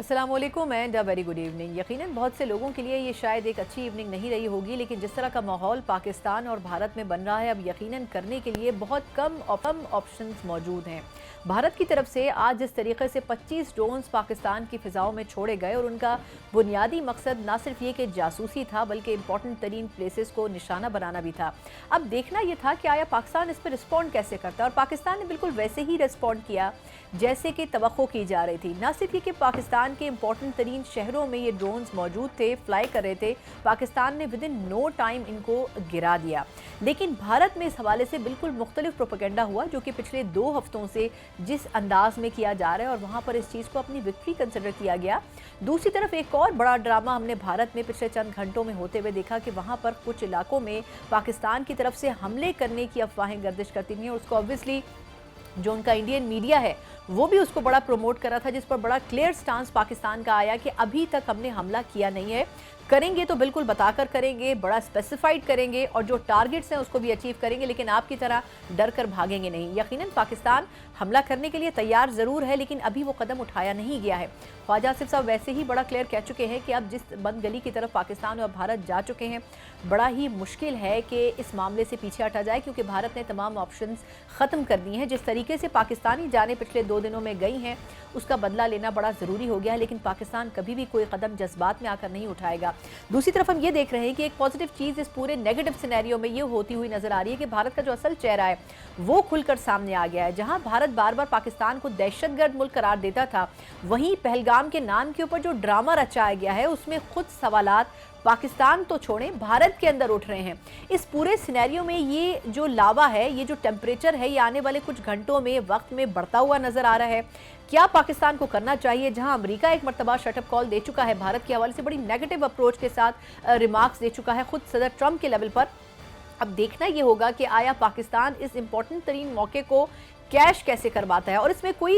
السلام علیکم and very good evening. یقیناً بہت سے لوگوں کے لیے یہ شاید ایک اچھی ایوننگ نہیں رہی ہوگی، لیکن جس طرح کا ماحول پاکستان اور بھارت میں بن رہا ہے، اب یقیناً کرنے کے لیے بہت کم آپشنز موجود ہیں۔ بھارت کی طرف سے آج جس طریقے سے 25 ڈرونز پاکستان کی فضاؤں میں چھوڑے گئے، اور ان کا بنیادی مقصد نہ صرف یہ کہ جاسوسی تھا بلکہ امپورٹنٹ ترین پلیسز کو نشانہ بنانا بھی تھا۔ اب دیکھنا یہ تھا کہ آیا پاکستان اس پہ رسپونڈ کیسے کرتا ہے، اور پاکستان نے بالکل ویسے ہی رسپونڈ کیا جیسے کہ توقع کی جا رہی تھی۔ نہ صرف یہ کہ پاکستان کے امپورٹنٹ ترین شہروں میں یہ ڈرونز موجود تھے، فلائی کر رہے تھے، پاکستان نے ودن نو ٹائم ان کو گرا دیا، لیکن بھارت میں اس حوالے سے بالکل مختلف پروپیگنڈا ہوا جو کہ پچھلے 2 ہفتوں سے جس انداز میں کیا جا رہا ہے، اور وہاں پر اس چیز کو اپنی وکٹری کنسیڈر کیا گیا۔ دوسری طرف ایک اور بڑا ڈرامہ ہم نے بھارت میں پچھلے چند گھنٹوں میں ہوتے ہوئے دیکھا کہ وہاں پر کچھ علاقوں میں پاکستان کی طرف سے حملے کرنے کی افواہیں گردش کرتی ہیں، اور اس کو obviously جو ان کا انڈین میڈیا ہے وہ بھی اس کو بڑا پروموٹ کر رہا تھا، جس پر بڑا کلیئر سٹانس پاکستان کا آیا کہ ابھی تک ہم نے حملہ کیا نہیں ہے، کریں گے تو بالکل بتا کر کریں گے، بڑا اسپیسیفائڈ کریں گے، اور جو ٹارگٹس ہیں اس کو بھی اچیو کریں گے، لیکن آپ کی طرح ڈر کر بھاگیں گے نہیں۔ یقیناً پاکستان حملہ کرنے کے لیے تیار ضرور ہے، لیکن ابھی وہ قدم اٹھایا نہیں گیا ہے۔ خواجہ آصف صاحب ویسے ہی بڑا کلیئر کہہ چکے ہیں کہ اب جس بند گلی کی طرف پاکستان اور بھارت جا چکے ہیں، بڑا ہی مشکل ہے کہ اس معاملے سے پیچھے ہٹا جائے، کیونکہ بھارت نے تمام آپشنز ختم کر دی ہیں۔ جس طریقے سے پاکستانی جانیں پچھلے 2 دنوں میں گئی ہیں، اس کا بدلہ لینا بڑا ضروری ہو گیا ہے، لیکن پاکستان کبھی بھی کوئی قدم جذبات میں آ کر نہیں اٹھائے گا۔ دوسری طرف ہم یہ دیکھ رہے ہیں کہ ایک پازیٹیو چیز اس پورے نیگیٹو سینیریو میں یہ ہوتی ہوئی نظر آ رہی ہے کہ بھارت کا جو اصل چہرہ ہے وہ کھل کر سامنے آ گیا ہے۔ جہاں بھارت بار بار پاکستان کو دہشت گرد ملک قرار دیتا تھا، وہیں پہلگام کے نام کے اوپر جو ڈرامہ رچایا گیا ہے اس میں خود سوالات پاکستان تو چھوڑیں بھارت کے اندر اٹھ رہے ہیں۔ اس پورے سینیریو میں یہ جو لاوا ہے، یہ جو ٹیمپریچر ہے، یہ آنے والے کچھ گھنٹوں میں وقت میں بڑھتا ہوا نظر آ رہا ہے۔ کیا پاکستان کو کرنا چاہیے؟ جہاں امریکہ ایک مرتبہ شٹ اپ کال دے چکا ہے، بھارت کے حوالے سے بڑی نیگیٹو اپروچ کے ساتھ ریمارکس دے چکا ہے خود صدر ٹرمپ کے لیول پر، اب دیکھنا یہ ہوگا کہ آیا پاکستان اس امپورٹنٹ ترین موقع کو کیش کیسے کرواتا ہے۔ اور اس میں کوئی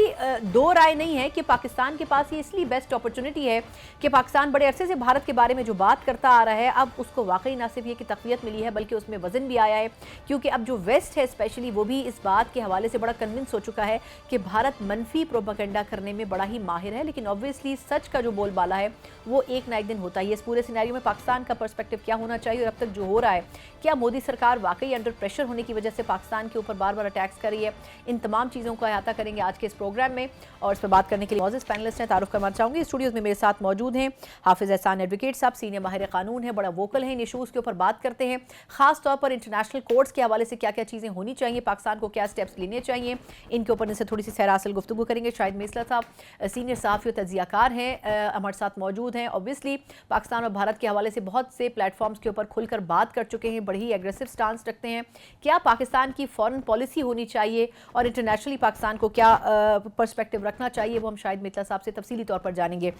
دو رائے نہیں ہے کہ پاکستان کے پاس یہ اس لیے بیسٹ اپرچونٹی ہے کہ پاکستان بڑے عرصے سے بھارت کے بارے میں جو بات کرتا آ رہا ہے، اب اس کو واقعی نہ صرف یہ کہ تقویت ملی ہے بلکہ اس میں وزن بھی آیا ہے، کیونکہ اب جو ویسٹ ہے اسپیشلی وہ بھی اس بات کے حوالے سے بڑا کنونس ہو چکا ہے کہ بھارت منفی پروپیگنڈا کرنے میں بڑا ہی ماہر ہے، لیکن obviously سچ کا جو بول بالا ہے وہ ایک نہ ایک دن ہوتا ہی ہے۔ اس پورے سینیریو میں پاکستان کا پرسپیکٹو کیا ہونا چاہیے، اور اب تک جو ہو رہا ہے، کیا مودی سرکار واقعی انڈر پریشر ہونے کی وجہ سے پاکستان کے اوپر بار بار اٹیکس کر رہی ہے، ان تمام چیزوں کا احاطہ کریں گے آج کے اس پروگرام میں، اور اس پہ بات کرنے کے لیے معزز پینلسٹ ہیں، تعارف کرنا چاہوں گی۔ اسٹوڈیوز میں میرے ساتھ موجود ہیں حافظ احسان ایڈوکیٹ صاحب، سینئر ماہر قانون ہیں، بڑا ووکل ہیں ان ایشوز کے اوپر بات کرتے ہیں، خاص طور پر انٹرنیشنل کورٹس کے حوالے سے کیا کیا چیزیں ہونی چاہیے، پاکستان کو کیا سٹیپس لینے چاہیے، ان کے اوپر سے تھوڑی سی سیراسل گفتگو کریں گے۔ شاہد میسلا صاحب سینئر صحافی و تجزیہ کار ہیں، ہمارے ساتھ موجود ہیں، obviously پاکستان اور بھارت کے حوالے سے بہت سے پلیٹ فارمز کے اوپر کھل کر بات کر چکے ہیں، بڑی ہی ایگریسو سٹانس رکھتے ہیں۔ کیا پاکستان کی فورن پالیسی ہونی چاہیے اور انٹرنیشنلی پاکستان کو کیا پرسپیکٹو رکھنا چاہیے، وہ ہم شاہد میسلا صاحب سے تفصیلی طور پر جانیں گے۔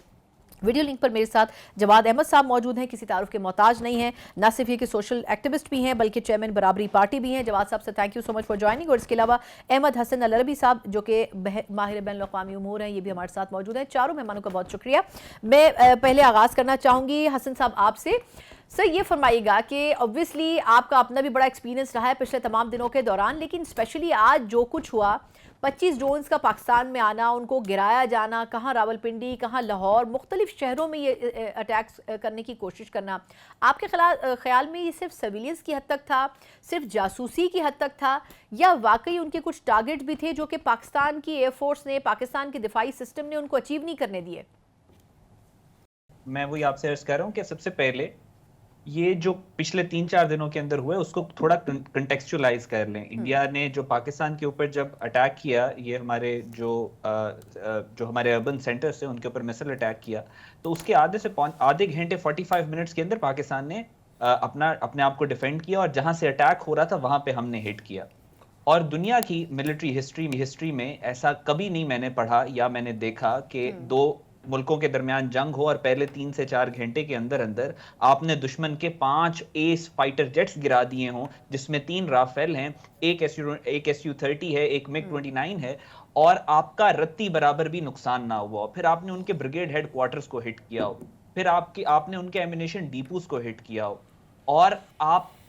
ویڈیو لنک پر میرے ساتھ جواد احمد صاحب موجود ہیں، کسی تعارف کے محتاج نہیں ہیں، نہ صرف یہ کہ سوشل ایکٹیوسٹ بھی ہیں بلکہ چیئرمین برابری پارٹی بھی ہیں۔ جواد صاحب سے thank you so much for joining, اور اس کے علاوہ احمد حسن العربی صاحب جو کہ ماہر بین الاقوامی امور ہیں، یہ بھی ہمارے ساتھ موجود ہیں۔ چاروں مہمانوں کا بہت شکریہ۔ میں پہلے آغاز کرنا چاہوں گی حسن صاحب آپ سے۔ سر یہ فرمائیے گا کہ obviously آپ کا اپنا بھی بڑا ایکسپیرینس رہا ہے پچھلے تمام دنوں کے دوران، لیکن اسپیشلی آج جو کچھ ہوا، 25 ڈرونز کا پاکستان میں آنا، ان کو گرایا جانا، کہاں راولپنڈی، کہاں لاہور، مختلف شہروں میں یہ اٹیکس کرنے کی کوشش کرنا، آپ کے خیال میں یہ صرف سرویلنس کی حد تک تھا، صرف جاسوسی کی حد تک تھا، یا واقعی ان کے کچھ ٹارگٹ بھی تھے جو کہ پاکستان کی ایئر فورس نے، پاکستان کے دفاعی سسٹم نے ان کو اچیو نہیں کرنے دیے؟ میں وہی آپ سے عرض کر رہا ہوں کہ سب سے پہلے یہ جو پچھلے 3-4 دنوں کے اندر ہوئے اس کو تھوڑا کنٹیکسچولائز کر لیں۔ انڈیا نے جو پاکستان کے اوپر جب اٹیک کیا، یہ ہمارے جو ہمارے اربن سینٹرز تھے ان کے اوپر مسل اٹیک کیا، تو اس کے آدھے گھنٹے 45 منٹس کے اندر پاکستان نے اپنے آپ کو ڈیفینڈ کیا، اور جہاں سے اٹیک ہو رہا تھا وہاں پہ ہم نے ہٹ کیا۔ اور دنیا کی ملٹری ہسٹری میں ایسا کبھی نہیں میں نے پڑھا یا میں نے دیکھا کہ 2 ملکوں کے درمیان جنگ ہو اور پہلے 3 سے 4 گھنٹے کے اندر آپ نے دشمن کے 5 ایس فائٹر جیٹس گرا دیے ہوں، جس میں 3 رافیل ہیں، ایک SU-30 ہے، ایک MiG-29 ہے، اور آپ کا رتی برابر بھی نقصان نہ ہوا۔ پھر آپ نے ان کے بریگیڈ ہیڈ کوارٹرز کو ہٹ کیا ہو، پھر آپ نے ان کے ایمونیشن ڈیپوز کو ہٹ کیا ہو، اور آپ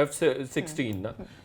F-16,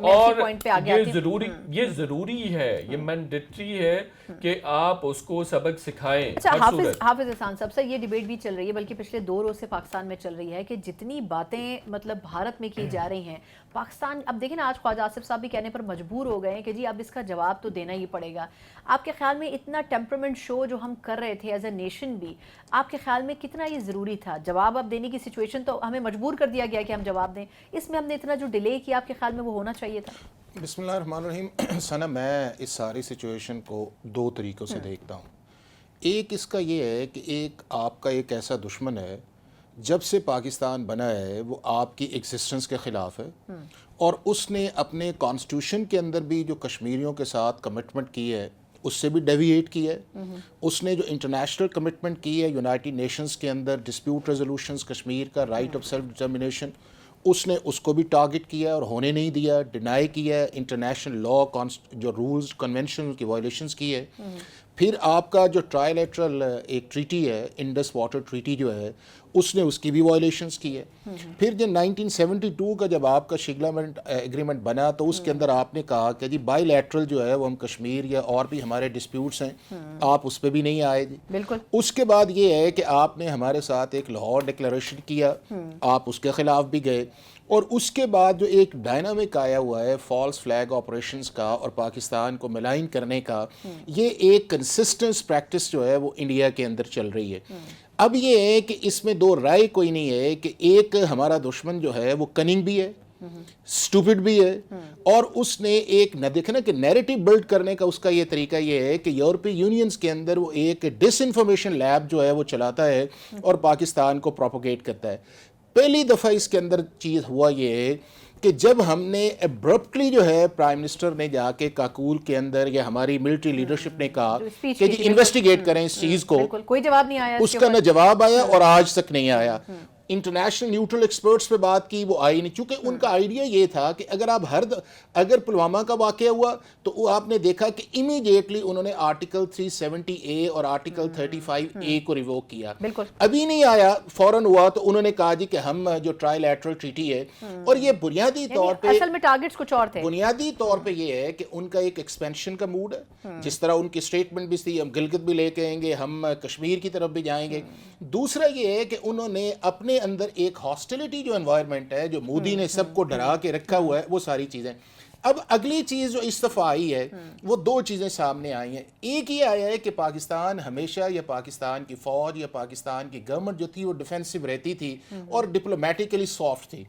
اور پوائنٹ پہ آگے یہ ضروری ہے، یہ مینڈیٹری ہے کہ آپ اس کو سبق سکھائیں. اچھا حافظ احسان صاحب، سر یہ ڈیبیٹ بھی چل رہی ہے، بلکہ پچھلے 2 روز سے پاکستان میں چل رہی ہے کہ جتنی باتیں مطلب بھارت میں کی جا رہی ہیں پاکستان، اب دیکھیں نا آج خواجہ آصف صاحب بھی کہنے پر مجبور ہو گئے ہیں کہ جی اب اس کا جواب تو دینا ہی پڑے گا. آپ کے خیال میں اتنا ٹیمپرمنٹ شو جو ہم کر رہے تھے ایز اے نیشن بھی، آپ کے خیال میں کتنا یہ ضروری تھا؟ جواب اب دینے کی سچویشن تو ہمیں مجبور کر دیا گیا کہ ہم جواب دیں، اس میں ہم نے اتنا جو ڈیلے کیا آپ کے خیال میں وہ ہونا چاہیے تھا؟ بسم اللہ الرحمن الرحیم. ثنا، میں اس ساری سچویشن کو 2 طریقوں سے دیکھتا ہوں. ایک اس کا یہ ہے کہ ایک آپ کا ایک ایسا دشمن ہے جب سے پاکستان بنا ہے وہ آپ کی ایگزسٹنس کے خلاف ہے، اور اس نے اپنے کانسٹیٹیوشن کے اندر بھی جو کشمیریوں کے ساتھ کمٹمنٹ کی ہے اس سے بھی ڈیویٹ کی ہے. اس نے جو انٹرنیشنل کمٹمنٹ کی ہے یونائٹڈ نیشنز کے اندر ڈسپیوٹ ریزولوشنز کشمیر کا رائٹ آف سیلف ڈٹرمنیشن، اس نے اس کو بھی ٹارگٹ کیا اور ہونے نہیں دیا، ڈینائی کیا ہے، انٹرنیشنل لا جو رولز کنونشن کی وائلیشنز کی ہے. پھر آپ کا جو ٹرائی لیٹرل ایک ٹریٹی ہے انڈس واٹر ٹریٹی جو ہے اس نے اس کی بھی وائلیشنز کی ہے. پھر جب 1972 کا جب آپ کا شگلامنٹ ایگریمنٹ بنا تو اس کے اندر آپ نے کہا کہ جی بائی لیٹرل جو ہے وہ ہم کشمیر یا اور بھی ہمارے ڈسپیوٹس ہیں آپ اس پہ بھی نہیں آئے جی. بالکل. اس کے بعد یہ ہے کہ آپ نے ہمارے ساتھ ایک لاہور ڈکلیریشن کیا، آپ اس کے خلاف بھی گئے، اور اس کے بعد جو ایک ڈائنامک آیا ہوا ہے فالس فلیگ آپریشنز کا اور پاکستان کو ملائن کرنے کا، یہ ایک کنسسٹنس پریکٹس جو ہے وہ انڈیا کے اندر چل رہی ہے. اب یہ ہے کہ اس میں 2 رائے کوئی نہیں ہے کہ ایک ہمارا دشمن جو ہے وہ کننگ بھی ہے، سٹوپڈ بھی ہے، اور اس نے ایک نہ دیکھنا کہ نیریٹو بلڈ کرنے کا اس کا یہ طریقہ یہ ہے کہ یورپی یونینز کے اندر وہ ایک ڈس انفارمیشن لیب جو ہے وہ چلاتا ہے اور پاکستان کو پروپوگیٹ کرتا ہے. پہلی دفعہ اس کے اندر چیز ہوا یہ ہے کہ جب ہم نے ایبرپٹلی جو ہے پرائم منسٹر نے جا کے کاکول کے اندر یا ہماری ملٹری لیڈرشپ نے کہا کہ جی انویسٹیگیٹ کریں اس چیز کو، کوئی جواب نہیں آیا، اس کا نہ جواب آیا اور آج تک نہیں آیا. انٹرنیشنل نیوٹرل ایکسپرٹس پہ بات کی وہ آئی نہیں، چونکہ ان کا آئیڈیا یہ تھا کہ اگر آپ اگر پلوامہ کا واقعہ ہوا تو وہ آپ نے دیکھا کہ امیڈیٹلی انہوں نے آرٹیکل 370A اور آرٹیکل 35A کو ریووک کیا. ابھی نہیں آیا، فوراً ہوا تو انہوں نے کہا جی کہ ہم جو ٹرائی لیٹرل ٹریٹی ہے، اور یہ بنیادی طور پہ اصل میں ٹارگٹس کچھ اور تھے. بنیادی طور پہ یہ ہے کہ ان کا ایک ایکسپینشن کا موڈ ہے، جس طرح ان کی اسٹیٹمنٹ بھی تھی ہم گلگت بھی لے کے آئیں گے، ہم کشمیر کی طرف بھی جائیں گے. دوسرا یہ ہے کہ انہوں نے اپنے اندر ایک ہاسٹیلٹی جو انوائرمنٹ ہے جو مودی نے سب کو ڈرا کے رکھا ہوا ہے وہ ساری چیزیں. اب اگلی چیز جو اس دفعہ آئی ہے وہ 2 چیزیں سامنے آئی ہیں. ایک یہ آیا ہے کہ پاکستان ہمیشہ یا پاکستان کی فوج یا پاکستان کی گورنمنٹ جو تھی وہ ڈیفینسو رہتی تھی اور ڈپلومیٹیکلی سافٹ تھی.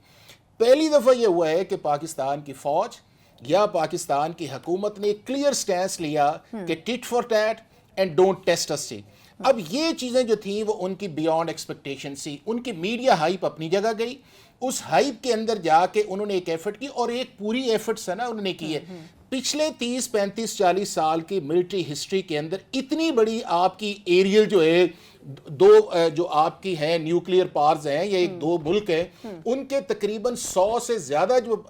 پہلی دفعہ یہ ہوا ہے کہ پاکستان کی فوج یا پاکستان کی حکومت نے کلیئر سٹینس لیا کہ tit for tat and don't test us see. اب یہ چیزیں جو تھیں وہ ان کی بیانڈ ایکسپیکٹیشن سی. ان کی میڈیا ہائپ اپنی جگہ گئی، اس ہائپ کے اندر جا کے انہوں نے ایک ایفرٹ کی، اور ایک پوری ایفرٹ ہے نا انہوں نے کی ہے. پچھلے 30 35 40 سال کی ملٹری ہسٹری کے اندر اتنی بڑی آپ کی ایریل جو ہے 2 جو آپ کی ہیں نیوکلیئر پاورز ہیں یا 2 ملک ہیں، ان کے تقریباً 100 سے زیادہ جو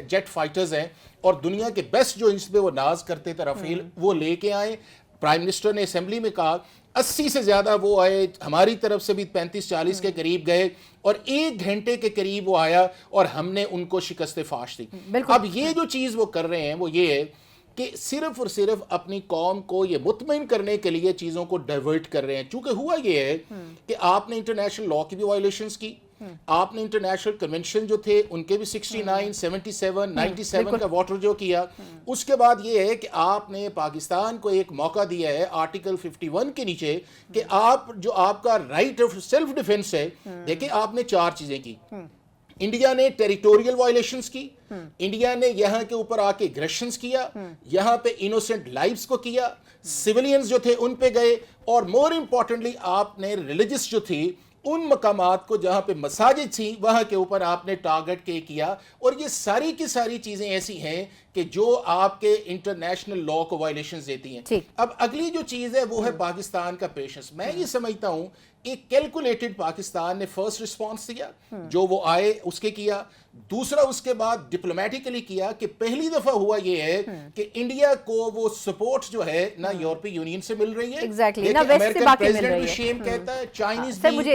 جیٹ فائٹرز ہیں اور دنیا کے بیسٹ جو اس پہ وہ ناز کرتے تھے رافیل وہ لے کے آئے. پرائم منسٹر نے اسمبلی میں کہا 80 سے زیادہ وہ آئے، ہماری طرف سے بھی 35 40 کے قریب گئے، اور 1 گھنٹے کے قریب وہ آیا اور ہم نے ان کو شکست فاش دی. اب یہ جو چیز وہ کر رہے ہیں وہ یہ ہے کہ صرف اور صرف اپنی قوم کو یہ مطمئن کرنے کے لیے چیزوں کو ڈائیورٹ کر رہے ہیں. چونکہ ہوا یہ ہے کہ آپ نے انٹرنیشنل لا کی بھی وائلیشنز کی، آپ نے انٹرنیشنل کنونشن جو تھے ان کے بھی 69 77 97 کا واٹر جو کیا. اس کے بعد یہ ہے کہ آپ نے پاکستان کو ایک موقع دیا ہے آرٹیکل 51 کے نیچے کہ آپ جو آپ کا رائٹ آف سیلف ڈیفنس ہے. دیکھیں آپ نے 4 چیزیں کی. انڈیا نے ٹیریٹوریل وائلیشنز کی، انڈیا نے یہاں کے اوپر آ کے اگریشنز کیا، یہاں پہ انوسنٹ لائفز کو کیا، سیولینز جو تھے ان پہ گئے، اور مور امپورٹنٹلی آپ نے ریلیجس جو تھی ان مقامات کو جہاں پہ مساجد تھیں وہاں کے اوپر آپ نے ٹارگٹ کیا. اور یہ ساری کی ساری چیزیں ایسی ہیں کہ جو آپ کے انٹرنیشنل لا کو وائلیشنز دیتی ہیں. اب اگلی جو چیز ہے وہ ہے پاکستان کا پیشنس. میں یہ سمجھتا ہوں ایک کیلکولیٹڈ پاکستان نے فرسٹ رسپانس دیا جو وہ آئے اس کے کیا. دوسرا اس کے بعد ڈپلومیٹیکلی کیا کہ پہلی دفعہ ہوا یہ ہے کہ انڈیا کو وہ سپورٹ جو ہے نہ یورپی یونین سے مل رہی ہے، نہ ویسٹ سے باقی مل رہی ہے. شیم کہتا ہے چائنیز سر مجھے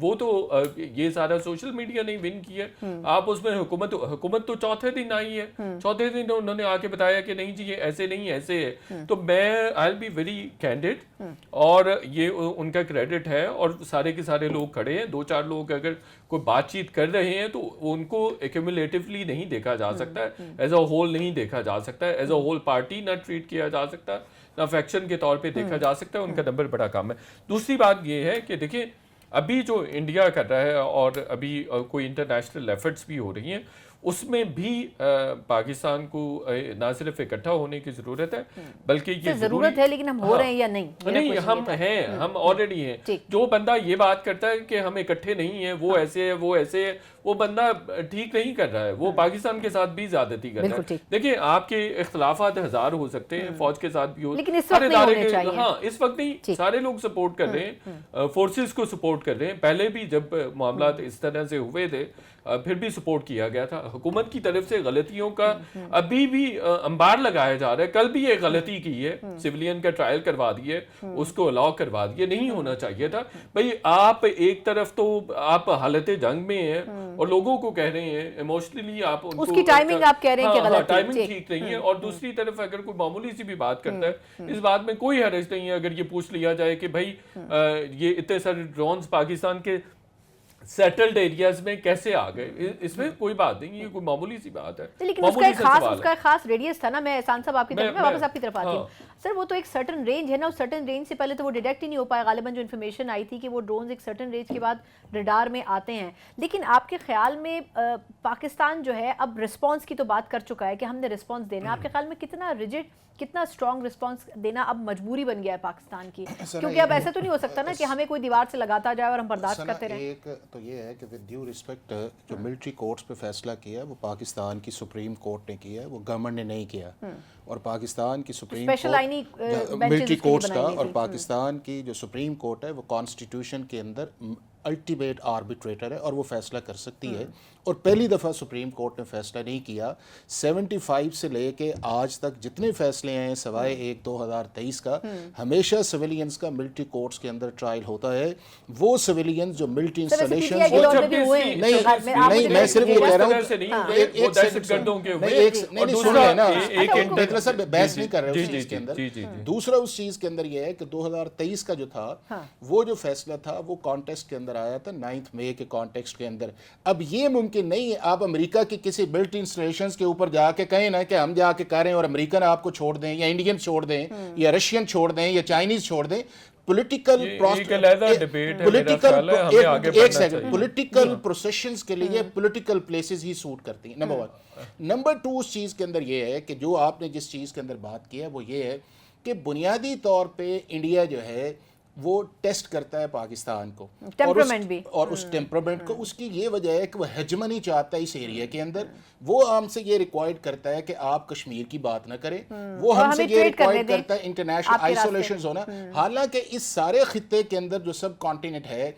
وہ تو یہ سارا سوشل میڈیا نے ون کیا. آپ اس میں حکومت تو چوتھے دن آئی ہے, چوتھے دن انہوں نے آ کے بتایا کہ نہیں جی یہ ایسے نہیں ایسے ہے. تو میں آئی ول بی ویری کینڈیڈ, اور یہ ان کا کریڈٹ ہے, اور سارے کے سارے لوگ کھڑے ہیں. 2-4 لوگ اگر کوئی بات چیت کر رہے ہیں تو ان کو ایکومولیٹیولی نہیں دیکھا جا سکتا ہے, ایز اے ہول نہیں دیکھا جا سکتا ہے, ایز اے ہول پارٹی نہ ٹریٹ کیا جا سکتا, نہ فیکشن کے طور پہ دیکھا جا سکتا ہے. ان کا نمبر بڑا کم ہے. دوسری بات یہ ہے کہ دیکھیں ابھی جو انڈیا کر رہا ہے, اور ابھی کوئی انٹرنیشنل ایفرٹس بھی ہو رہی ہیں, اس میں بھی پاکستان کو نہ صرف اکٹھا ہونے کی ضرورت ہے بلکہ یہ ضرورت ہے, لیکن ہم ہو رہے ہیں یا نہیں؟ نہیں, ہم ہیں, ہم آلریڈی ہیں. جو بندہ یہ بات کرتا ہے کہ ہم اکٹھے نہیں ہیں, وہ ایسے ہے وہ ایسے ہے, وہ بندہ ٹھیک نہیں کر رہا ہے, وہ پاکستان کے ساتھ بھی زیادتی کر رہا ہے. دیکھیں آپ کے اختلافات ہزار ہو سکتے ہیں, فوج کے ساتھ بھی ہو, لیکن اس وقت نہیں ہونے چاہیے. ہاں اس وقت نہیں, سارے لوگ سپورٹ کر رہے ہیں, فورسز کو سپورٹ کر رہے ہیں. پہلے بھی جب معاملات اس طرح سے ہوئے تھے پھر بھی سپورٹ کیا گیا تھا. حکومت کی طرف سے غلطیوں کا ابھی بھی انبار لگایا جا رہا ہے. کل بھی ایک غلطی کی ہے, سویلین کا ٹرائل کروا دیے, اس کو الاؤ کروا دیے, نہیں ہونا چاہیے تھا. بھئی آپ ایک طرف تو آپ حالت جنگ میں ہیں اور لوگوں کو کہہ رہے ہیں ایموشنلی, آپ ان کو اس کی ٹائمنگ آپ کہہ رہے ہیں کہ غلط ہے, ٹائمنگ ٹھیک نہیں ہے. اور دوسری طرف اگر کوئی معمولی سی بھی بات کرتا ہے, اس بات میں کوئی حرج نہیں ہے اگر یہ پوچھ لیا جائے کہ بھائی یہ اتنے سارے ڈرونز پاکستان کے سیٹلڈ ایریاز میں کیسے آ گئے, اس میں کوئی بات نہیں, یہ کوئی معمولی سی بات ہے. لیکن اس کا ایک خاص ریڈیس تھا نا. میں احسان صاحب آپ کی طرف, میں واپس آپ کی طرف آتی ہوں سر. وہ تو ایک سرٹن رینج ہے نا, اس سرٹن رینج سے پہلے تو وہ ڈیٹیکٹ ہی نہیں ہو پایا. غالباً جو انفارمیشن آئی تھی کہ وہ ڈرونز ایک سرٹن رینج کے بعد ریڈار میں آتے ہیں. لیکن آپ کے خیال میں پاکستان جو ہے اب رسپانس کی تو بات کر چکا ہے کہ ہم نے رسپانس دینا, آپ کے خیال میں کتنا ریجڈ, کتنا اسٹرانگ رسپانس دینا اب مجبوری بن گیا ہے پاکستان کی؟ کیونکہ اب ایسا تو نہیں ہو سکتا نا کہ ہمیں کوئی دیوار سے لگاتا جائے اور ہم برداشت کرتے رہیں. ایک تو یہ ہے کہ ود ڈیو ریسپیکٹ جو ملٹری کورٹس پہ فیصلہ کیا ہے وہ پاکستان کی سپریم کورٹ نے کیا ہے, وہ گورنمنٹ نے نہیں کیا. اور پاکستان کی سپریم ملٹری کورٹس کا, اور پاکستان کی جو سپریم کورٹ ہے وہ کانسٹیٹیوشن کے اندر الٹیمیٹ آربیٹریٹر ہے اور وہ فیصلہ کر سکتی ہے. اور پہلی دفعہ سپریم کورٹ نے فیصلہ نہیں کیا. 75 سے لے کے آج تک جتنے فیصلے ہیں سوائے 2023 کا, ہمیشہ سویلینز کا ملٹری کورٹس کے اندر ٹرائل ہوتا ہے. وہ سویلینز جو ملٹری انسٹالیشن, نہیں میں صرف یہ کہہ رہا ہوں, سب بحث نہیں کر رہے اس چیز کے اندر. دوسرا اس چیز کے اندر یہ ہے کہ 2023 کا جو تھا وہ جو فیصلہ تھا وہ کانٹیکسٹ کے اندر آیا تھا 9 مئی کے کانٹیکسٹ کے اندر. اب یہ ممکن نہیں ہے آپ امریکہ کی کسی ملٹری انسٹالیشنز کے اوپر جا کے کہیں نا کہ ہم جا کے کریں اور امریکن آپ کو چھوڑ دیں یا انڈین چھوڑ دیں یا رشین چھوڑ دیں یا چائنیز چھوڑ دیں. پولیٹیکل پروسیشنز کے لیے پولیٹیکل پلیسز ہی سوٹ کرتی ہیں, نمبر 1. نمبر 2 اس چیز کے اندر یہ ہے کہ جو آپ نے جس چیز کے اندر بات کی ہے وہ یہ ہے کہ بنیادی طور پہ انڈیا جو ہے وہ ٹیسٹ کرتا ہے پاکستان کو, اور اس ٹیمپرامنٹ کو. اس کی یہ وجہ ہے کہ وہ ہیجمنی چاہتا ہے اس ایریا کے اندر. وہ ہم سے یہ ریکوائرڈ کرتا ہے کہ آپ کشمیر کی بات نہ کریں, وہ ہم سے یہ ریکوائرڈ کرتا ہے انٹرنیشنل آئسولیشنز ہونا. حالانکہ اس سارے خطے کے اندر جو سب کانٹیننٹ ہے,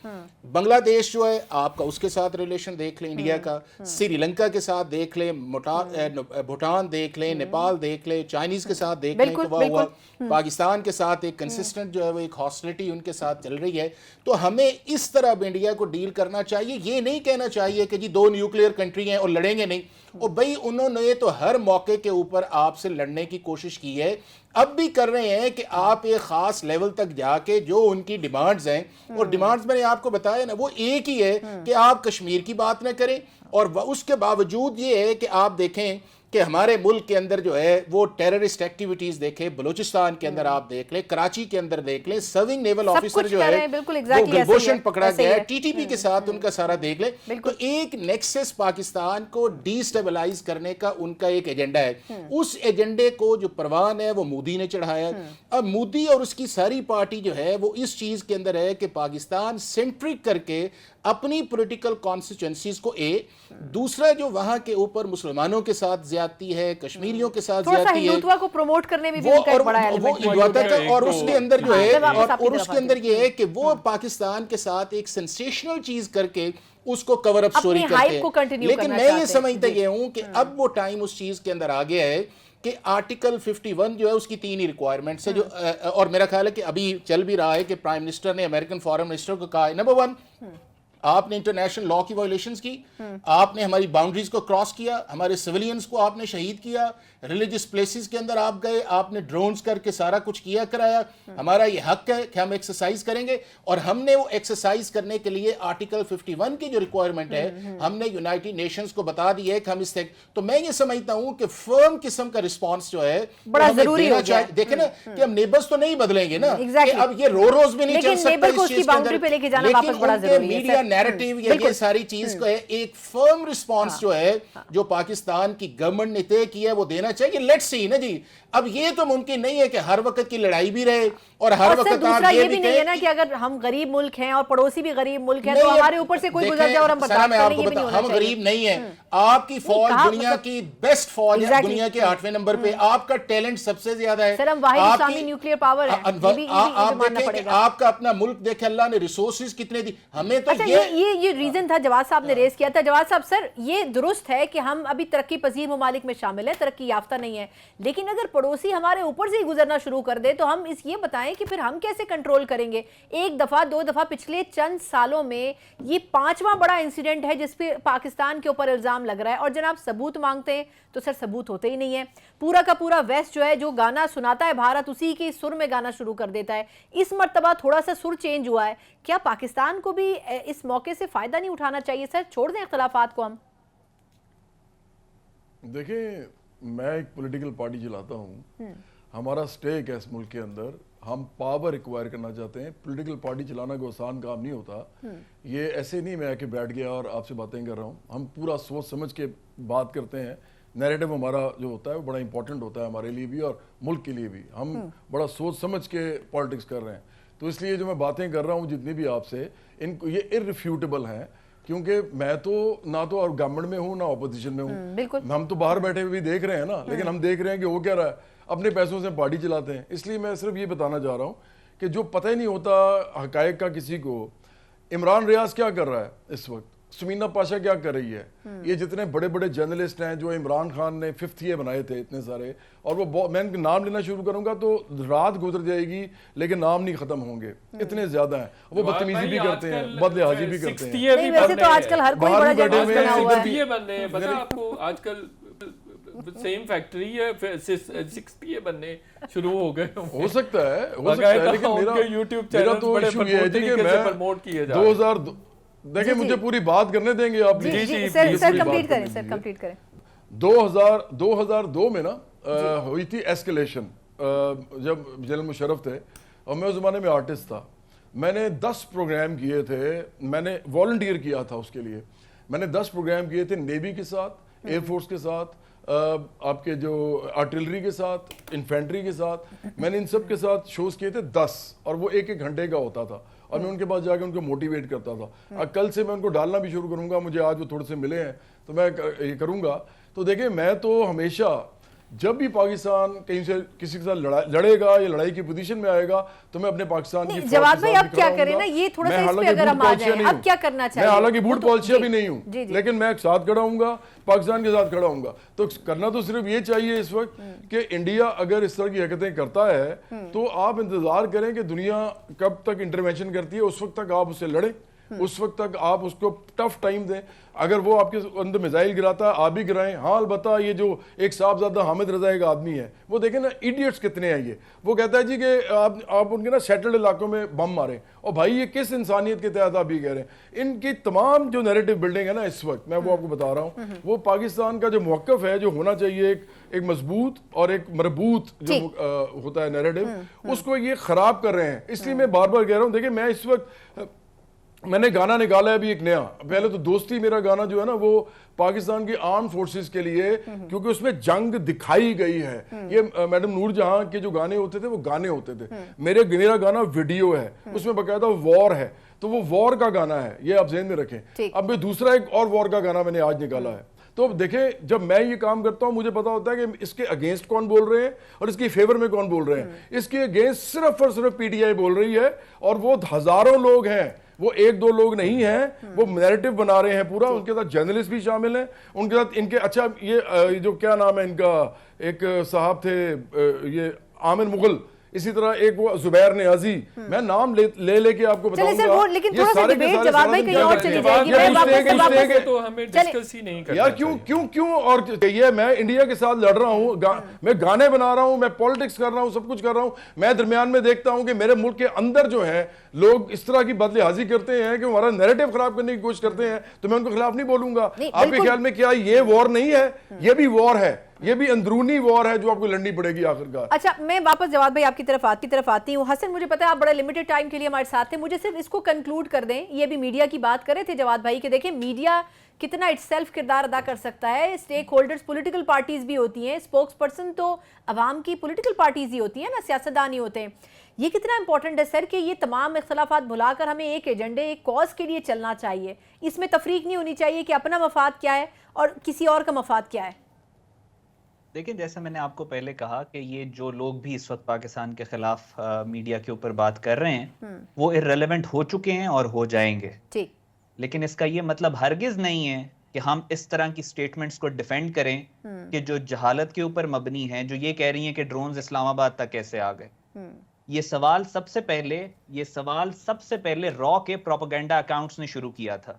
بنگلہ دیش جو ہے آپ کا اس کے ساتھ ریلیشن دیکھ لیں انڈیا کا, سری لنکا کے ساتھ دیکھ لیں, بھوٹان دیکھ لیں, نیپال دیکھ لیں, چائنیز کے ساتھ دیکھ لیں کہ وہ ہوا, پاکستان کے ساتھ ایک کنسسٹنٹ جو ہے وہ ایک ہاسٹیلٹی ان کے ساتھ چل رہی ہے. تو ہمیں اس طرح انڈیا کو ڈیل کرنا چاہیے. یہ نہیں کہنا چاہیے کہ جی 2 نیوکلیئر کنٹری ہیں اور لڑیں گے نہیں. اور بھائی انہوں نے تو ہر موقع کے اوپر آپ سے لڑنے کی کوشش کی ہے, اب بھی کر رہے ہیں کہ آپ ایک خاص لیول تک جا کے جو ان کی ڈیمانڈز ہیں, اور ڈیمانڈز میں نے آپ کو بتایا نا وہ ایک ہی ہے کہ آپ کشمیر کی بات نہ کریں. اور اس کے باوجود یہ ہے کہ آپ دیکھیں کہ ہمارے ملک کے اندر جو ہے وہ ٹیررسٹ ایکٹیویٹیز دیکھیں, بلوچستان کے اندر آپ دیکھ لیں, کراچی کے اندر دیکھ لیں, سرونگ نیول آفیسر جو ہے وہ گلبوشن پکڑا گیا ہے, ٹی ٹی پی کے ساتھ ان کا سارا دیکھ لیں. تو ایک نیکسس پاکستان کو ڈی سٹیبلائز کرنے کا ان کا ایک ایجنڈا ہے. اس ایجنڈے کو جو پروان ہے وہ مودی نے چڑھایا. اب مودی اور اس کی ساری پارٹی جو ہے وہ اس چیز کے اندر ہے کہ پاکستان سینٹرک کر کے اپنی پولیٹیکل کانسٹیچوئنسیز کو دوسرا جو وہاں کے اوپر مسلمانوں کے ساتھ زیادتی ہے, کشمیریوں کے ساتھ زیادتی ہے, ہندوتوا کو پروموٹ کرنے میں بھی ان کا ایک بڑا ایلیمنٹ موجود ہے. اور اس کے اندر جو ہے اور اس کے اندر یہ ہے کہ وہ پاکستان کے ساتھ ایک سینسیشنل چیز کر کے اس کو کور اپ سٹوری کرتے ہیں. لیکن میں یہ سمجھتا یہ ہوں کہ اب وہ ٹائم اس چیز کے اندر آ گیا ہے کہ آرٹیکل 51 جو ہے اس کی 3 ہی ریکوائرمنٹس ہے جو, اور میرا خیال ہے کہ ابھی چل بھی رہا ہے کہ پرائم منسٹر نے امریکن فارن منسٹر کو کہا ہے, نمبر 1 آپ نے انٹرنیشنل لا کی وائلیشنز کی, آپ نے ہماری باؤنڈریز کو کراس کیا, ہمارے سویلینز کو آپ نے شہید کیا, ریلیجس پلیسز کے اندر آپ گئے, آپ نے ڈرونز کر کے سارا کچھ کیا کرایا. ہمارا یہ حق ہے کہ ہم ایکسرسائز کریں گے, اور ہم نے وہ ایکسرسائز کرنے کے لیے آرٹیکل 51 کی جو ریکوائرمنٹ ہے ہم نے یونائٹڈ نیشنز کو بتا دی ہے کہ ہم اس سے, تو میں یہ سمجھتا ہوں کہ فرم قسم کا رسپانس جو ہے بڑا ضروری ہو گیا. دیکھیں نا کہ ہم نیبرز تو نہیں بدلیں گے نا, کہ اب یہ روز بھی نہیں چل سکتا اس چیز کے اندر, لیکن میڈیا نیریٹیو یہ ساری چیز کو ہے ایک فرم رسپانس جو ہے جو پاکستان کی گورنمنٹ نے طے کیا ہے وہ دینا چاہیے. لیٹس سی نا جی, اب یہ تو ممکن نہیں ہے کہ ہر وقت کی لڑائی بھی رہے اور ہر وقت دوسرا یہ بھی نہیں ہے نا کہ اگر ہم غریب ملک ہیں اور پڑوسی بھی غریب ملک ہیں تو ہمارے اوپر سے کوئی گزر جائے اور ہم برداشت کریں, یہ بھی نہیں ہونا چاہیے. ہم غریب نہیں ہیں, آپ کی فوج دنیا کی بیسٹ فوج ہے, دنیا کے 8ویں نمبر پہ, آپ کا ٹیلنٹ سب سے زیادہ ہے. سر ہم واحد اسلامی نیوکلیئر پاور ہیں, آپ دیکھیں کہ آپ کا اپنا ملک دیکھیں اللہ نے ریسورسز کتنے دی ہمیں. تو یہ ریزن تھا جواد صاحب نے ریز کیا تھا. جواد صاحب سر یہ درست ہے کہ ہم ابھی ترقی پذیر ممالک میں شامل ہیں, ترقی یافتہ نہیں ہے, لیکن اگر پڑوسی ہمارے اوپر سے ہی گزرنا شروع کر دے تو ہم اس یہ بتائیں کہ پھر ہم کیسے کنٹرول کریں گے. ایک دفعہ دو دفعہ پچھلے چند سالوں میں یہ 5واں بڑا انسیڈنٹ ہے جس پہ پاکستان کے اوپر الزام لگ رہا ہے, اور جناب ثبوت مانگتے ہیں تو سر ثبوت ہوتے ہی نہیں ہے. پورا کا پورا ویسٹ جو ہے جو گانا سناتا ہے بھارت اسی کے سر میں گانا شروع کر دیتا ہے. اس مرتبہ تھوڑا سا سر چینج ہوا ہے, کیا پاکستان کو بھی اس موقع سے فائدہ نہیں اٹھانا چاہیے سر؟ چھوڑ دیں اختلافات کو. ہم دیکھیں میں ایک پولیٹیکل پارٹی چلاتا ہوں, ہمارا سٹیک ہے اس ملک کے اندر, ہم پاور ایکوائر کرنا چاہتے ہیں. پولیٹیکل پارٹی چلانا کوئی آسان کام نہیں ہوتا, یہ ایسے نہیں میں آ کے بیٹھ گیا اور آپ سے باتیں کر رہا ہوں. ہم پورا سوچ سمجھ کے بات کرتے ہیں. نیریٹو ہمارا جو ہوتا ہے وہ بڑا امپورٹنٹ ہوتا ہے ہمارے لیے بھی اور ملک کے لیے بھی. ہم بڑا سوچ سمجھ کے پالیٹکس کر رہے ہیں, تو اس لیے جو میں باتیں کر رہا ہوں جتنی بھی آپ سے, ان کو یہ ارریفیوٹیبل ہیں, کیونکہ میں تو نہ تو گورنمنٹ میں ہوں نہ اپوزیشن میں ہوں. ہم تو باہر بیٹھے ہوئے بھی دیکھ رہے ہیں نا, لیکن ہم دیکھ رہے ہیں کہ وہ کیا رہا ہے, اپنے پیسوں سے پارٹی چلاتے ہیں. اس لیے میں صرف یہ بتانا چاہ رہا ہوں کہ جو پتہ ہی نہیں ہوتا حقائق کا کسی کو, عمران ریاض کیا کر رہا ہے اس وقت, سمینا پاشا کیا کر رہی ہے, یہ جتنے بڑے بڑے جرنلسٹ ہیں جو عمران خان نے 5th year بنائے تھے اتنے سارے, اور وہ میں نام لینا شروع کروں گا تو رات گزر جائے گی لیکن نام نہیں ختم ہوں گے, اتنے زیادہ ہیں. وہ بدتمیزی بھی کرتے ہیں, بدلحاظی بھی کرتے ہیں. ویسے تو آج کل ہر کوئی بڑا جرنلسٹ بنا ہوا ہے. پتہ آپ کو آج کل سیم فیکٹری ہے 60 بننے شروع ہو گئے. ہو سکتا ہے لیکن میرا تو ایشو یہ ہے کہ میں 2002 دیکھیں مجھے پوری بات کرنے دیں گے آپ. سر کمپلیٹ کریں, سر کمپلیٹ کریں. 2002 میں نا ہوئی تھی ایسکلیشن, جب جنرل مشرف تھے اور میں اس زمانے میں آرٹسٹ تھا. میں نے 10 پروگرام کیے تھے, میں نے والنٹیئر کیا تھا اس کے لیے. میں نے 10 پروگرام کیے تھے نیوی کے ساتھ, ایئر فورس کے ساتھ, آپ کے جو آرٹلری کے ساتھ, انفینٹری کے ساتھ. میں نے ان سب کے ساتھ شوز کیے تھے 10, اور وہ 1-1 گھنٹے کا ہوتا تھا, اور میں ان کے پاس جا کے ان کو موٹیویٹ کرتا تھا. کل سے میں ان کو ڈالنا بھی شروع کروں گا, مجھے آج وہ تھوڑے سے ملے ہیں تو میں یہ کروں گا. تو دیکھیں میں تو ہمیشہ جب بھی پاکستان کہیں سے کسی کے ساتھ لڑے گا یا لڑائی کی پوزیشن میں آئے گا تو میں اپنے پاکستان کی جواد بھائی اب کیا کریں نا, یہ تھوڑا سا اس پہ اگر ہم آ جائیں اب کیا کرنا چاہیے. میں حالانکہ بھوٹ پالیسیہ بھی نہیں ہوں, لیکن میں ساتھ کھڑا ہوں گا, پاکستان کے ساتھ کھڑا ہوں گا. تو کرنا تو صرف یہ چاہیے اس وقت کہ انڈیا اگر اس طرح کی حرکتیں کرتا ہے تو آپ انتظار کریں کہ دنیا کب تک انٹرونشن کرتی ہے, اس وقت تک آپ اس سے لڑیں, اس وقت تک آپ اس کو ٹف ٹائم دیں. اگر وہ آپ کے اندر میزائل گراتا ہے آپ بھی گرائیں. ہاں البتہ یہ جو ایک صاحبزادہ حامد رضائی کا آدمی ہے وہ دیکھیں نا ایڈیٹس کتنے ہیں, وہ کہتا ہے جی کہ آپ ان کے نا سیٹلڈ علاقوں میں بم ماریں, اور بھائی یہ کس انسانیت کے تحت آپ یہ کہہ رہے ہیں. ان کی تمام جو نیریٹو بلڈنگ ہے نا اس وقت میں وہ آپ کو بتا رہا ہوں, وہ پاکستان کا جو موقف ہے جو ہونا چاہیے ایک مضبوط اور ایک مربوط جو ہوتا ہے نیریٹو, اس کو یہ خراب کر رہے ہیں. اس لیے میں بار بار کہہ رہا ہوں دیکھیں میں اس وقت میں نے گانا نکالا ہے ابھی ایک نیا, پہلے تو دوستی میرا گانا جو ہے نا وہ پاکستان کی آرم فورسز کے لیے, کیونکہ اس میں جنگ دکھائی گئی ہے. یہ میڈم نور جہاں کے جو گانے ہوتے تھے وہ گانے ہوتے تھے, میرا گانا ویڈیو ہے, اس میں باقاعدہ وار ہے, تو وہ وار کا گانا ہے, یہ آپ ذہن میں رکھیں. اب میں دوسرا ایک اور وار کا گانا میں نے آج نکالا ہے. تو دیکھیں جب میں یہ کام کرتا ہوں مجھے پتا ہوتا ہے کہ اس کے اگینسٹ کون بول رہے ہیں اور اس کے فیور میں کون بول رہے ہیں. اس کے اگینسٹ صرف اور صرف پی ٹی آئی بول رہی ہے, اور وہ ہزاروں لوگ ہیں, وہ 1-2 لوگ نہیں ہیں, وہ نیریٹو بنا رہے ہیں پورا. ان کے ساتھ جرنلسٹ بھی شامل ہیں, ان کے ساتھ ان کے اچھا یہ جو کیا نام ہے ان کا, ایک صاحب تھے یہ عامر مغل, اسی طرح ایک وہ زبیر نیازی, میں نام لے کے آپ کو چلے بتاؤں سر وہ لیکن تھوڑا سا ڈیبیٹ جواد بھائی کہیں اور چلی جائے گی, میں واپس سے تو ہمیں ڈسکس ہی نہیں کرنا یار کیوں اور یہ میں انڈیا کے ساتھ لڑ رہا ہوں, میں گانے بنا رہا ہوں, میں پالیٹکس کر رہا ہوں, سب کچھ کر رہا ہوں, میں درمیان میں دیکھتا ہوں کہ میرے ملک کے اندر جو ہے لوگ اس طرح کی بد لحاظی کرتے ہیں کہ ہمارا نیریٹو خراب کرنے کی کوشش کرتے ہیں, تو میں ان کے خلاف نہیں بولوں گا. آپ کے خیال میں کیا یہ وار نہیں ہے؟ یہ بھی وار ہے, یہ بھی اندرونی وار ہے جو آپ کو لڑنی پڑے گی آخر کار. اچھا میں واپس جواد بھائی آپ کی طرف آتی ہوں. حسن مجھے پتا ہے آپ بڑا لمیٹڈ ٹائم کے لیے ہمارے ساتھ ہیں, مجھے صرف اس کو کنکلوڈ کر دیں. یہ بھی میڈیا کی بات کر رہے تھے جواد بھائی کہ دیکھیں میڈیا کتنا اٹ سیلف کردار ادا کر سکتا ہے. اسٹیک ہولڈرز پولیٹیکل پارٹیز بھی ہوتی ہیں, اسپوکس پرسن تو عوام کی پولیٹیکل پارٹیز ہی ہوتی ہیں نا, سیاستدان ہی ہوتے ہیں. یہ کتنا امپورٹنٹ ہے سر کہ یہ تمام اختلافات بھلا کر ہمیں ایک ایجنڈے ایک کاز کے لیے چلنا چاہیے, اس میں تفریق نہیں ہونی چاہیے کہ اپنا مفاد کیا ہے اور کسی اور کا مفاد کیا ہے. دیکھیں جیسا میں نے آپ کو پہلے کہا کہ یہ جو لوگ بھی اس وقت پاکستان کے خلاف میڈیا کے اوپر بات کر رہے ہیں وہ irrelevant ہو چکے ہیں اور ہو جائیں گے. ٹھیک, لیکن اس کا یہ مطلب ہرگز نہیں ہے کہ ہم اس طرح کی سٹیٹمنٹس کو ڈیفینڈ کریں کہ جو جہالت کے اوپر مبنی ہیں, جو یہ کہہ رہی ہیں کہ ڈرونز اسلام آباد تک کیسے آ گئے. یہ سوال سب سے پہلے را کے پروپیگنڈا اکاؤنٹس نے شروع کیا تھا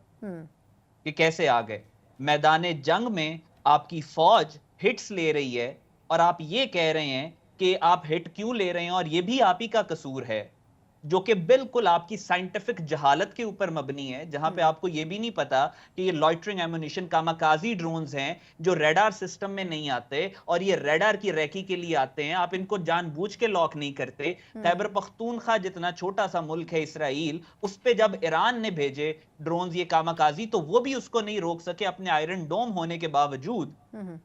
کہ کیسے آ گئے. میدان جنگ میں آپ کی فوج ہٹس لے رہی ہے اور آپ یہ کہہ رہے ہیں کہ آپ ہٹ کیوں لے رہے ہیں اور یہ بھی آپ ہی کا قصور ہے, جو کہ بالکل آپ کی سائنٹیفک جہالت کے اوپر مبنی ہے, جہاں پہ آپ کو یہ بھی نہیں پتا کہ یہ لوئٹرنگ ایمونیشن کاماکازی ڈرونز ہیں جو ریڈار سسٹم میں نہیں آتے اور یہ ریڈار کی ریکی کے لیے آتے ہیں. آپ ان کو جان بوجھ کے لاک نہیں کرتے. خیبر پختونخوا جتنا چھوٹا سا ملک ہے اسرائیل, اس پہ جب ایران نے بھیجے ڈرونز یہ کاماکازی تو وہ بھی اس کو نہیں روک سکے اپنے آئرن ڈوم ہونے کے باوجود.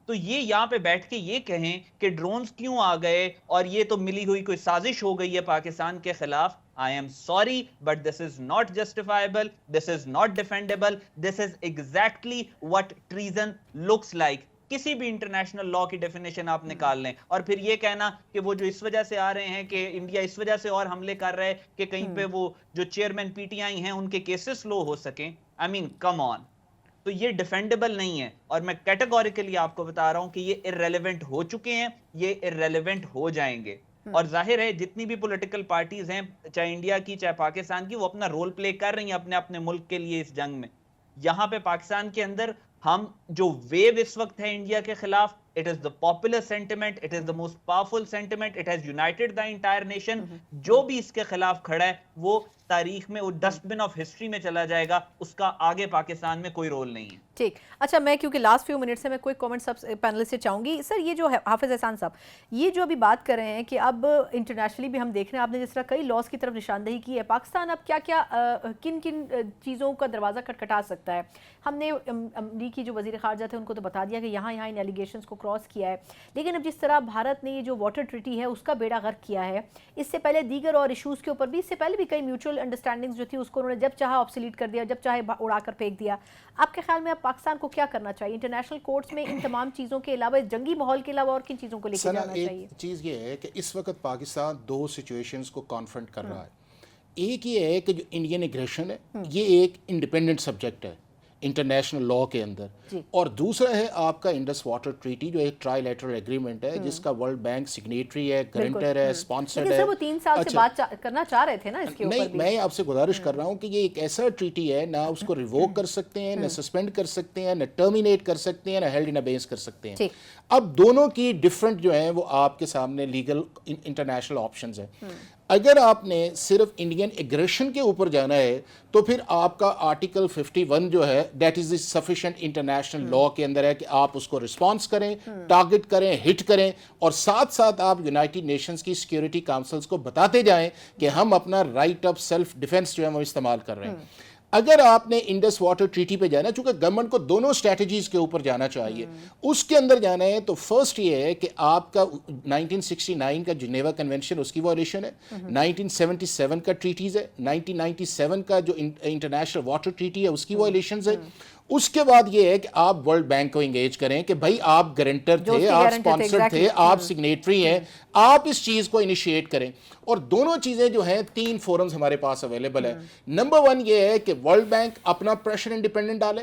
تو یہ یہاں پہ بیٹھ کے یہ کہیں کہ ڈرونز کیوں آ گئے اور یہ تو ملی ہوئی کوئی سازش ہو گئی ہے پاکستان کے خلاف, I am sorry, but this is not justifiable, this is not defendable, this is exactly what treason looks like. کسی بھی انٹرنیشنل لا کی ڈیفینیشن آپ نکال لیں, اور پھر یہ کہنا کہ وہ جو اس وجہ سے آ رہے ہیں کہ انڈیا اس وجہ سے اور حملے کر رہے ہیں کہ کہیں پہ وہ جو چیئرمین پی ٹی آئی ہیں ان کے کیسز سلو ہو سکیں. I mean, come on. تو یہ ڈیفینڈیبل نہیں ہے, اور میں کیٹیگوریکلی آپ کو بتا رہا ہوں کہ یہ irrelevant ہو چکے ہیں, یہ irrelevant ہو جائیں گے. اور ظاہر ہے جتنی بھی پولیٹیکل پارٹیز ہیں, چاہے انڈیا کی چاہے پاکستان کی, وہ اپنا رول پلے کر رہی ہیں اپنے اپنے ملک کے لیے اس جنگ میں. یہاں پہ پاکستان کے اندر ہم جو ویو اس وقت ہے انڈیا کے خلاف, it is the popular sentiment, it is the most powerful sentiment, it has united the entire nation. جو بھی اس کے خلاف کھڑا ہے وہ تاریخ میں وہ ڈسٹ بن آف ہسٹری میں چلا جائے گا, اس کا آگے پاکستان میں کوئی رول نہیں ہے. ٹھیک, اچھا میں کیونکہ لاسٹ فیو منٹ سے میں کوئی کومنٹ سب پینلسٹ سے چاہوں گی. سر یہ جو حافظ احسان صاحب یہ جو ابھی بات کر رہے ہیں کہ اب انٹرنیشنلی بھی ہم دیکھ رہے ہیں, آپ نے جس طرح کئی لاس کی طرف نشاندہی کی ہے, پاکستان اب کیا کیا کن کن چیزوں کا دروازہ کھٹکھٹا سکتا ہے. ہم نے امریکی جو وزیر خارجہ تھے ان کو تو بتا دیا کہ یہاں ان ایلیگیشنز کو کراس کیا ہے, لیکن اب جس طرح بھارت نے یہ جو واٹر ٹریٹی ہے اس کا بیڑا غرق کیا ہے, اس سے پہلے دیگر اور ایشوز کے اوپر بھی, اس سے پہلے بھی کئی میوچل انڈرسٹینڈنگز جو تھی اس کو انہوں نے جب چاہا آبسلیٹ کر دیا, جب چاہے اڑا کر پھینک دیا. آپ کے خیال میں اب پاکستان کو کیا کرنا چاہیے انٹرنیشنل کورٹس میں ان تمام چیزوں کے علاوہ, جنگی ماحول کے علاوہ اور کن چیزوں کو لے کے جانا چاہیے؟ ایک چیز یہ ہے کہ اس وقت پاکستان دو سچویشنز کو کانفرنٹ کر رہا ہے. ایک یہ ہے کہ جو انڈین ایگریشن ہے یہ ایک انڈیپینڈنٹ سبجیکٹ ہے انٹرنیشنل لا کے اندر, اور دوسرا ہے آپ کا انڈس واٹر ٹریٹی جو ایک ٹرائی لیٹرل ایگریمنٹ ہے جس کا ورلڈ بینک سگنیٹری ہے, گارنٹر ہے, اسپانسرڈ ہے. لیکن وہ 3 سال سے بات کرنا چاہ رہے تھے نا اس کے اوپر. نہیں, میں آپ سے گزارش کر رہا ہوں کہ یہ ایک ایسا ٹریٹی ہے, نہ اس کو ریووک کر سکتے ہیں, نہ سسپینڈ کر سکتے ہیں, نہ ٹرمینیٹ کر سکتے ہیں, نہ ہیلڈ ان ابیئنس کر سکتے ہیں. اب دونوں کی ڈفرنٹ جو ہیں وہ آپ کے سامنے لیگل انٹرنیشنل آپشنز ہیں. اگر آپ نے صرف انڈین ایگریشن کے اوپر جانا ہے تو پھر آپ کا آرٹیکل 51 جو ہے that is sufficient international law کے اندر ہے کہ آپ اس کو رسپانس کریں, ٹارگٹ کریں, ہٹ کریں, اور ساتھ ساتھ آپ یونائٹڈ نیشنز کی سیکیورٹی کاؤنسلز کو بتاتے جائیں کہ ہم اپنا رائٹ آف سیلف ڈیفense جو ہے وہ استعمال کر رہے ہیں. اگر آپ نے انڈس واٹر ٹریٹی پہ جانا, چونکہ گورنمنٹ کو دونوں اسٹریٹجیز کے اوپر جانا چاہیے, اس کے اندر جانا ہے تو فرسٹ یہ ہے کہ آپ کا 1969 کا جنیوا کنونشن اس کی وائلیشن ہے, 1977 کا ٹریٹیز ہے, 1997 کا جو انٹرنیشنل واٹر ٹریٹی ہے اس کی وائلیشنز ہے. اس کے بعد یہ ہے کہ آپ ورلڈ بینک کو انگیج کریں کہ بھائی آپ گارنٹر تھے, آپ اسپانسر تھے, آپ سگنیٹری ہیں, آپ اس چیز کو انیشیٹ کریں. اور دونوں چیزیں جو ہیں 3 فورمز ہمارے پاس اویلیبل ہیں. نمبر 1 یہ ہے کہ ورلڈ بینک اپنا پریشر انڈیپینڈنٹ ڈالے,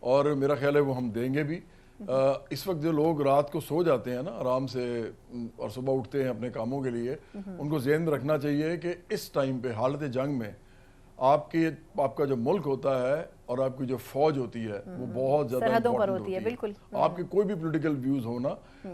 اور میرا خیال ہے وہ ہم دیں گے بھی. اس وقت جو لوگ رات کو سو جاتے ہیں نا آرام سے اور صبح اٹھتے ہیں اپنے کاموں کے لیے, ان کو ذہن میں رکھنا چاہیے کہ اس ٹائم پہ حالت جنگ میں آپ کا جو ملک ہوتا ہے اور آپ کی جو فوج ہوتی ہے وہ بہت زیادہ سرحدوں پر امپورٹنٹ ہوتی ہے. بالکل آپ کے کوئی بھی پولیٹیکل ویوز ہونا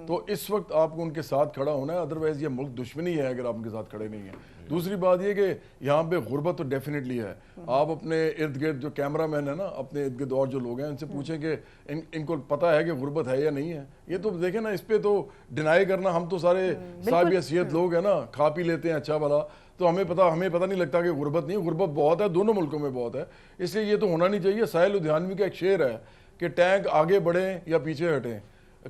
تو اس وقت آپ کو ان کے ساتھ کھڑا ہونا ہے, ادروائز یہ ملک دشمنی ہے اگر آپ ان کے ساتھ کھڑے نہیں ہیں. دوسری بات یہ کہ یہاں پہ غربت تو ڈیفینیٹلی ہے. آپ اپنے ارد گرد جو کیمرہ مین ہے نا, اپنے ارد گرد اور جو لوگ ہیں ان سے پوچھیں کہ ان کو پتہ ہے کہ غربت ہے یا نہیں ہے. یہ تو دیکھیں نا, اس پہ تو ڈینائی کرنا, ہم تو سارے صاحب حیثیت لوگ ہیں نا, کھا پی لیتے ہیں اچھا بھلا, تو ہمیں پتہ نہیں لگتا کہ غربت نہیں, غربت بہت ہے, دونوں ملکوں میں بہت ہے. اس لیے یہ تو ہونا نہیں چاہیے. ساحل لدھیانوی کا ایک شعر ہے کہ ٹینک آگے بڑھیں یا پیچھے ہٹیں,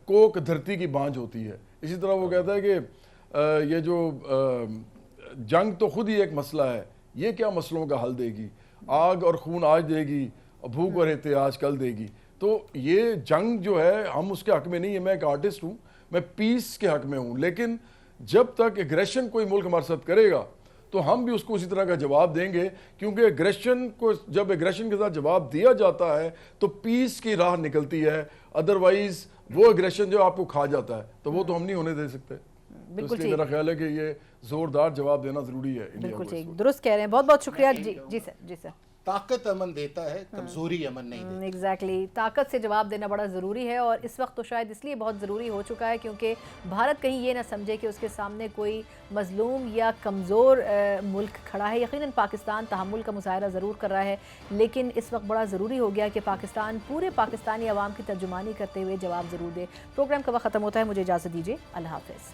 کوک دھرتی کی بانجھ ہوتی ہے. اسی طرح وہ کہتا ہے کہ یہ جو جنگ تو خود ہی ایک مسئلہ ہے, یہ کیا مسئلوں کا حل دے گی, آگ اور خون آج دے گی, بھوک اور احتیاج کل دے گی. تو یہ جنگ جو ہے ہم اس کے حق میں نہیں ہے. میں ایک آرٹسٹ ہوں, میں پیس کے حق میں ہوں, لیکن جب تک ایگریشن کوئی ملک ہمارے ساتھ کرے گا تو ہم بھی اس کو اسی طرح کا جواب دیں گے, کیونکہ ایگریشن کو جب ایگریشن کے ساتھ جواب دیا جاتا ہے تو پیس کی راہ نکلتی ہے, ادروائز وہ ایگریشن جو آپ کو کھا جاتا ہے تو وہ تو ہم نہیں ہونے دے سکتے. اس لیے میرا خیال ہے کہ یہ زوردار جواب دینا ضروری ہے. بالکل ٹھیک, درست کہہ رہے ہیں. بہت بہت شکریہ. جی سر. طاقت امن دیتا ہے, کمزوری امن نہیں دیتا. ایگزیکٹلی, طاقت سے جواب دینا بڑا ضروری ہے, اور اس وقت تو شاید اس لیے بہت ضروری ہو چکا ہے کیونکہ بھارت کہیں یہ نہ سمجھے کہ اس کے سامنے کوئی مظلوم یا کمزور ملک کھڑا ہے. یقیناً پاکستان تحمل کا مظاہرہ ضرور کر رہا ہے, لیکن اس وقت بڑا ضروری ہو گیا کہ پاکستان پورے پاکستانی عوام کی ترجمانی کرتے ہوئے جواب ضرور دے. پروگرام کا وقت ختم ہوتا ہے, مجھے اجازت دیجیے, اللہ حافظ.